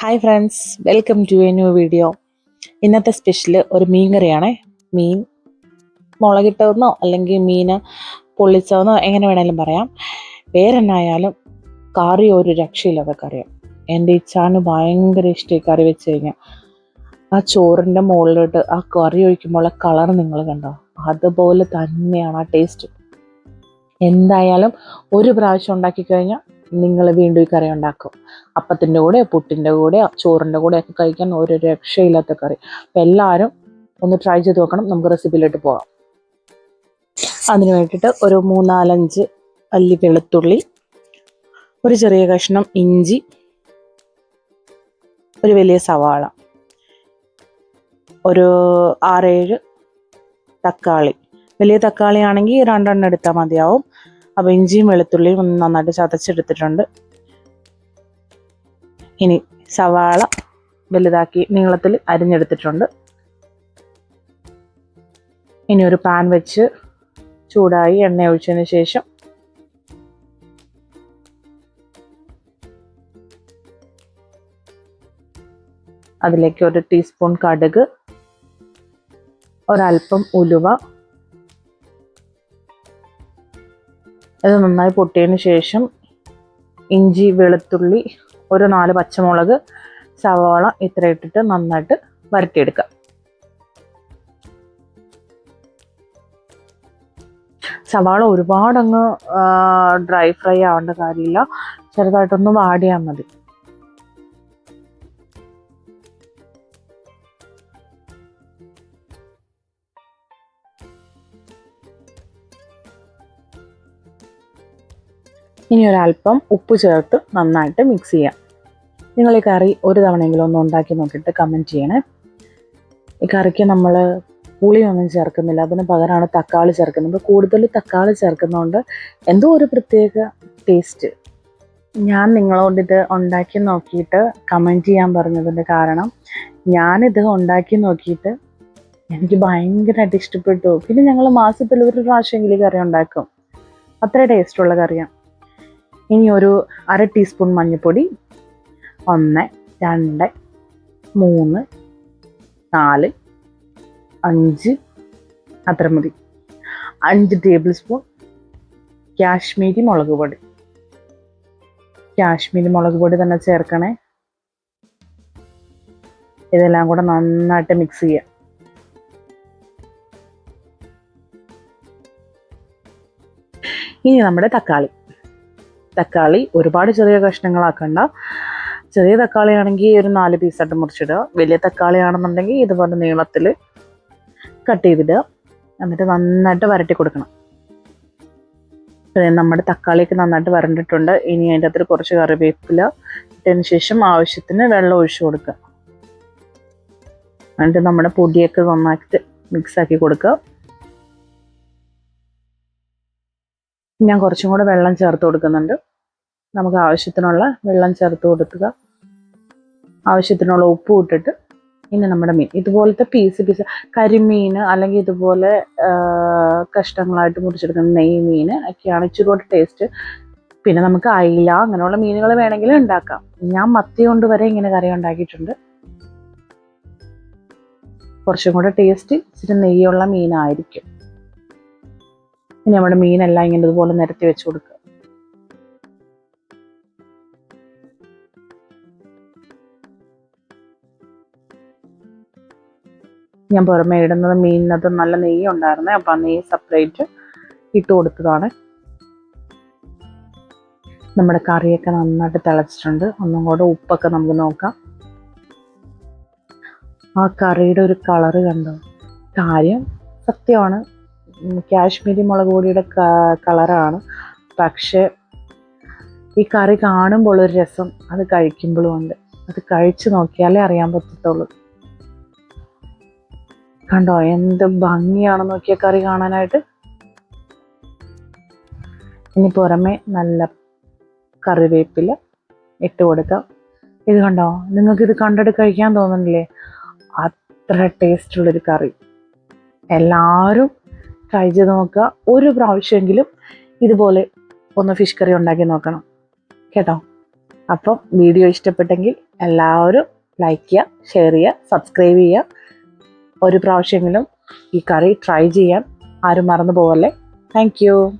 Hi friends, welcome to a new video. ഇന്നത്തെ special ഒരു മീൻ കറിയാണേ. മീൻ മുളകിട്ടതെന്നോ അല്ലെങ്കിൽ മീൻ പൊള്ളിച്ചതെന്നോ എങ്ങനെ വേണേലും പറയാം. വേറെന്നായാലും കറി ഒരു രക്ഷയില്ലാത്ത കറിയാണ്. എൻ്റെ ഇച്ചാന് ഭയങ്കര ഇഷ്ടം ഈ കറി വെച്ച് കഴിഞ്ഞാൽ. ആ ചോറിൻ്റെ മുകളിലോട്ട് ആ കറി ഒഴിക്കുമ്പോൾ കളർ നിങ്ങൾ കണ്ടോ, അതുപോലെ തന്നെയാണ് ആ ടേസ്റ്റ്. എന്തായാലും ഒരു പ്രാവശ്യം ഉണ്ടാക്കി കഴിഞ്ഞാൽ നിങ്ങൾ വീണ്ടും ഈ കറി ഉണ്ടാക്കും. അപ്പത്തിൻ്റെ കൂടെ, പുട്ടിൻ്റെ കൂടെ, ചോറിൻ്റെ കൂടെ ഒക്കെ കഴിക്കാൻ ഒരു രക്ഷയില്ലാത്ത കറി. അപ്പം എല്ലാവരും ഒന്ന് ട്രൈ ചെയ്ത് നോക്കണം. നമുക്ക് റെസിപ്പിയിലോട്ട് പോകാം. അതിന് വേണ്ടിയിട്ട് ഒരു 3-4 അല്ലി വെളുത്തുള്ളി, ഒരു ചെറിയ കഷ്ണം ഇഞ്ചി, ഒരു വലിയ സവാള, ഒരു 6-7 തക്കാളി. വലിയ തക്കാളി ആണെങ്കിൽ 2 എടുത്താൽ മതിയാവും. അപ്പോൾ ഇഞ്ചിയും വെളുത്തുള്ളിയും ഒന്ന് നന്നായിട്ട് ചതച്ചെടുത്തിട്ടുണ്ട്. ഇനി സവാള വലുതാക്കി നീളത്തിൽ അരിഞ്ഞെടുത്തിട്ടുണ്ട്. ഇനി ഒരു പാൻ വെച്ച് ചൂടായി എണ്ണ ഒഴിച്ചതിന് ശേഷം അതിലേക്ക് 1 ടീസ്പൂൺ കടുക്, ഒരൽപ്പം ഉലുവ, ഇത് നന്നായി പൊട്ടിയതിന് ശേഷം ഇഞ്ചി, വെളുത്തുള്ളി, ഒരു 4 പച്ചമുളക്, സവാള ഇത്ര ഇട്ടിട്ട് നന്നായിട്ട് വരട്ടിയെടുക്കുക. സവാള ഒരുപാടങ്ങ് ഡ്രൈ ഫ്രൈ ആവേണ്ട കാര്യമില്ല, ചെറുതായിട്ടൊന്ന് വാടിയാൽ മതി. ഇനി ഒരല്പം ഉപ്പ് ചേർത്ത് നന്നായിട്ട് മിക്സ് ചെയ്യാം. നിങ്ങൾ ഈ കറി ഒരു തവണയെങ്കിലും ഒന്ന് ഉണ്ടാക്കി നോക്കിയിട്ട് കമൻറ്റ് ചെയ്യണേ. ഈ കറിക്ക് നമ്മൾ പുളിയൊന്നും ചേർക്കുന്നില്ല, അതിന് പകരമാണ് തക്കാളി ചേർക്കുന്നത്. കൂടുതൽ തക്കാളി ചേർക്കുന്നതുകൊണ്ട് എന്തോ ഒരു പ്രത്യേക ടേസ്റ്റ്. ഞാൻ നിങ്ങളോട് ഇത് ഉണ്ടാക്കി നോക്കിയിട്ട് കമൻറ്റ് ചെയ്യാൻ പറഞ്ഞതിൻ്റെ കാരണം, ഞാനിത് ഉണ്ടാക്കി നോക്കിയിട്ട് എനിക്ക് ഭയങ്കരമായിട്ട് ഇഷ്ടപ്പെട്ടു. പിന്നെ ഞങ്ങൾ മാസത്തിൽ ഒരു പ്രാവശ്യമെങ്കിലും കറി ഉണ്ടാക്കും. അത്ര ടേസ്റ്റുള്ള കറിയാണ്. ഇനി ഒരു 1/2 ടീസ്പൂൺ മഞ്ഞൾപ്പൊടി, 1, 2, 3, 4, 5 അത്ര മതി. 5 ടേബിൾ സ്പൂൺ കാശ്മീരി മുളക് പൊടി. കാശ്മീരി മുളക് പൊടി തന്നെ ചേർക്കണേ. ഇതെല്ലാം കൂടെ നന്നായിട്ട് മിക്സ് ചെയ്യാം. ഇനി നമ്മുടെ തക്കാളി ഒരുപാട് ചെറിയ കഷ്ണങ്ങളാക്കണ്ട. ചെറിയ തക്കാളി ആണെങ്കിൽ ഒരു 4 പീസായിട്ട് മുറിച്ചിടുക. വലിയ തക്കാളി ആണെന്നുണ്ടെങ്കിൽ ഇതുപോലെ നീളത്തിൽ കട്ട് ചെയ്തിടുക. എന്നിട്ട് നന്നായിട്ട് വരട്ടി കൊടുക്കണം. നമ്മുടെ തക്കാളിയൊക്കെ നന്നായിട്ട് വരണ്ടിട്ടുണ്ട്. ഇനി അതിൻ്റെ അകത്ത് കുറച്ച് കറിവേപ്പില ഇട്ടതിന് ശേഷം ആവശ്യത്തിന് വെള്ളം ഒഴിച്ചു കൊടുക്കുക. എന്നിട്ട് നമ്മുടെ പൊടിയൊക്കെ നന്നായിട്ട് മിക്സാക്കി കൊടുക്കുക. ഞാൻ കുറച്ചും കൂടെ വെള്ളം ചേർത്ത് കൊടുക്കുന്നുണ്ട്. നമുക്ക് ആവശ്യത്തിനുള്ള വെള്ളം ചേർത്ത് കൊടുക്കുക. ആവശ്യത്തിനുള്ള ഉപ്പ് ഇട്ടിട്ട് ഇനി നമ്മുടെ മീൻ ഇതുപോലത്തെ പീസ് കരിമീൻ അല്ലെങ്കിൽ ഇതുപോലെ കഷ്ണങ്ങളായിട്ട് മുറിച്ചെടുക്കുന്ന നെയ്മീൻ ഒക്കെയാണ് ഇച്ചിരി കൂടെ ടേസ്റ്റ്. പിന്നെ നമുക്ക് അയില അങ്ങനെയുള്ള മീനുകൾ വേണമെങ്കിൽ ഉണ്ടാക്കാം. ഞാൻ മത്തി കൊണ്ട് വരെ ഇങ്ങനെ കറി ഉണ്ടാക്കിയിട്ടുണ്ട്. കുറച്ചും കൂടെ ടേസ്റ്റ് ഇച്ചിരി നെയ്യുള്ള മീനായിരിക്കും. ഇനി നമ്മുടെ മീനെല്ലാം ഇങ്ങനെ ഇതുപോലെ നിരത്തി വെച്ച് കൊടുക്കുക. ഞാൻ പുറമേ ഇടുന്നത് മീനിനകത്ത് നല്ല നെയ്യ് ഉണ്ടായിരുന്നേ, അപ്പം ആ നെയ്യ് സെപ്പറേറ്റ് ഇട്ട് കൊടുത്തതാണ്. നമ്മുടെ കറിയൊക്കെ നന്നായിട്ട് തിളച്ചിട്ടുണ്ട്. ഒന്നും കൂടെ ഉപ്പൊക്കെ നമുക്ക് നോക്കാം. ആ കറിയുടെ ഒരു കളറ് കണ്ടോ? കാര്യം സത്യമാണ്, കാശ്മീരി മുളക് പൊടിയുടെ കളറാണ്. പക്ഷേ ഈ കറി കാണുമ്പോൾ ഒരു രസം, അത് കഴിക്കുമ്പോഴും ഉണ്ട്. അത് കഴിച്ചു നോക്കിയാലേ അറിയാൻ പറ്റത്തുള്ളൂ. കണ്ടോ എന്ത് ഭംഗിയാണ് നോക്കിയ കറി കാണാനായിട്ട്. ഇനി പുറമെ നല്ല കറിവേപ്പില ഇട്ട് കൊടുക്കാം. ഇത് കണ്ടോ, നിങ്ങൾക്കിത് കണ്ടിട്ട് കഴിക്കാൻ തോന്നുന്നില്ലേ? അത്ര ടേസ്റ്റുള്ളൊരു കറി. എല്ലാവരും ട്രൈ ചെയ്ത് നോക്കുക. ഒരു പ്രാവശ്യമെങ്കിലും ഇതുപോലെ ഒന്ന് ഫിഷ് കറി ഉണ്ടാക്കി നോക്കണം കേട്ടോ. അപ്പം വീഡിയോ ഇഷ്ടപ്പെട്ടെങ്കിൽ എല്ലാവരും ലൈക്ക് ചെയ്യുക, ഷെയർ ചെയ്യുക, സബ്സ്ക്രൈബ് ചെയ്യുക. ഒരു പ്രാവശ്യമെങ്കിലും ഈ കറി ട്രൈ ചെയ്യാൻ ആരും മറന്നു പോകല്ലേ. Thank you.